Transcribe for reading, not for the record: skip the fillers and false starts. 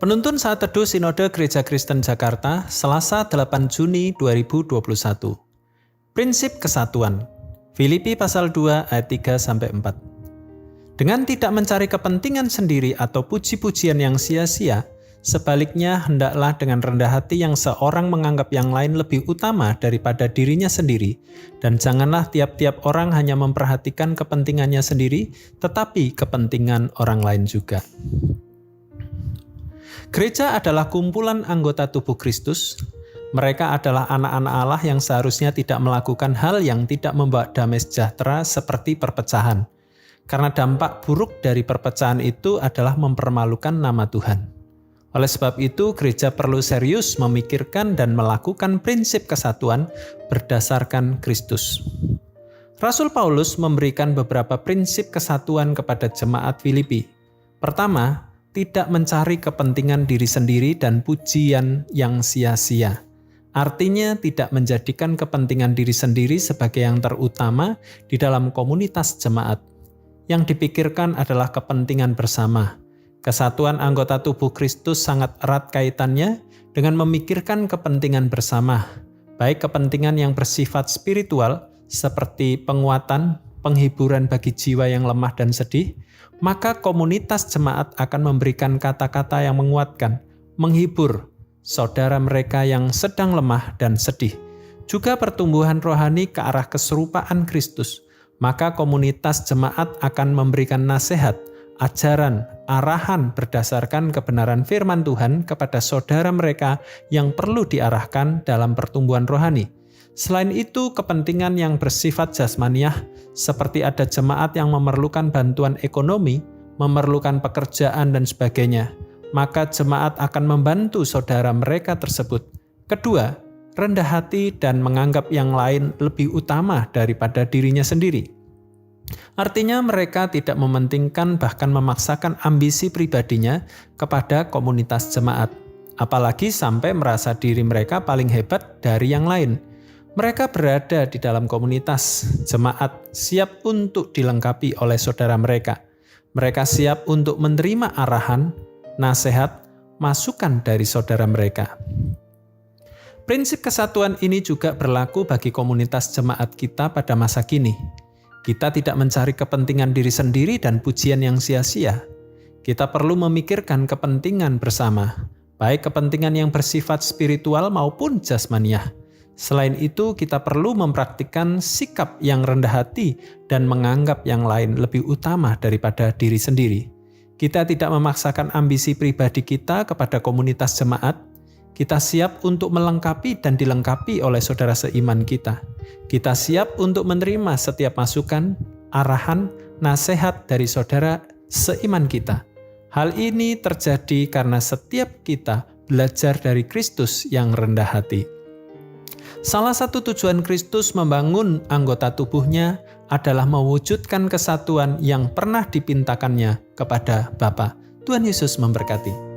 Penuntun Saat Teduh Sinode Gereja Kristen Jakarta, Selasa 8 Juni 2021. Prinsip Kesatuan. Filipi pasal 2 ayat 3-4. Dengan tidak mencari kepentingan sendiri atau puji-pujian yang sia-sia, sebaliknya hendaklah dengan rendah hati yang seorang menganggap yang lain lebih utama daripada dirinya sendiri, dan janganlah tiap-tiap orang hanya memperhatikan kepentingannya sendiri, tetapi kepentingan orang lain juga. Gereja adalah kumpulan anggota tubuh Kristus. Mereka adalah anak-anak Allah yang seharusnya tidak melakukan hal yang tidak membawa damai sejahtera seperti perpecahan. Karena dampak buruk dari perpecahan itu adalah mempermalukan nama Tuhan. Oleh sebab itu, gereja perlu serius memikirkan dan melakukan prinsip kesatuan berdasarkan Kristus. Rasul Paulus memberikan beberapa prinsip kesatuan kepada jemaat Filipi. Pertama, tidak mencari kepentingan diri sendiri dan pujian yang sia-sia. Artinya tidak menjadikan kepentingan diri sendiri sebagai yang terutama di dalam komunitas jemaat. Yang dipikirkan adalah kepentingan bersama. Kesatuan anggota tubuh Kristus sangat erat kaitannya dengan memikirkan kepentingan bersama, baik kepentingan yang bersifat spiritual seperti penguatan, penghiburan bagi jiwa yang lemah dan sedih, maka komunitas jemaat akan memberikan kata-kata yang menguatkan, menghibur saudara mereka yang sedang lemah dan sedih. Juga pertumbuhan rohani ke arah keserupaan Kristus, maka komunitas jemaat akan memberikan nasihat, ajaran, arahan berdasarkan kebenaran firman Tuhan kepada saudara mereka yang perlu diarahkan dalam pertumbuhan rohani. Selain itu, kepentingan yang bersifat jasmaniah, seperti ada jemaat yang memerlukan bantuan ekonomi, memerlukan pekerjaan dan sebagainya, maka jemaat akan membantu saudara mereka tersebut. Kedua, rendah hati dan menganggap yang lain lebih utama daripada dirinya sendiri. Artinya mereka tidak mementingkan bahkan memaksakan ambisi pribadinya kepada komunitas jemaat, apalagi sampai merasa diri mereka paling hebat dari yang lain. Mereka berada di dalam komunitas jemaat, siap untuk dilengkapi oleh saudara mereka. Mereka siap untuk menerima arahan, nasihat, masukan dari saudara mereka. Prinsip kesatuan ini juga berlaku bagi komunitas jemaat kita pada masa kini. Kita tidak mencari kepentingan diri sendiri dan pujian yang sia-sia. Kita perlu memikirkan kepentingan bersama, baik kepentingan yang bersifat spiritual maupun jasmaniah. Selain itu, kita perlu mempraktikkan sikap yang rendah hati dan menganggap yang lain lebih utama daripada diri sendiri. Kita tidak memaksakan ambisi pribadi kita kepada komunitas jemaat. Kita siap untuk melengkapi dan dilengkapi oleh saudara seiman kita. Kita siap untuk menerima setiap masukan, arahan, nasihat dari saudara seiman kita. Hal ini terjadi karena setiap kita belajar dari Kristus yang rendah hati. Salah satu tujuan Kristus membangun anggota tubuhnya adalah mewujudkan kesatuan yang pernah dipintakannya kepada Bapa. Tuhan Yesus memberkati.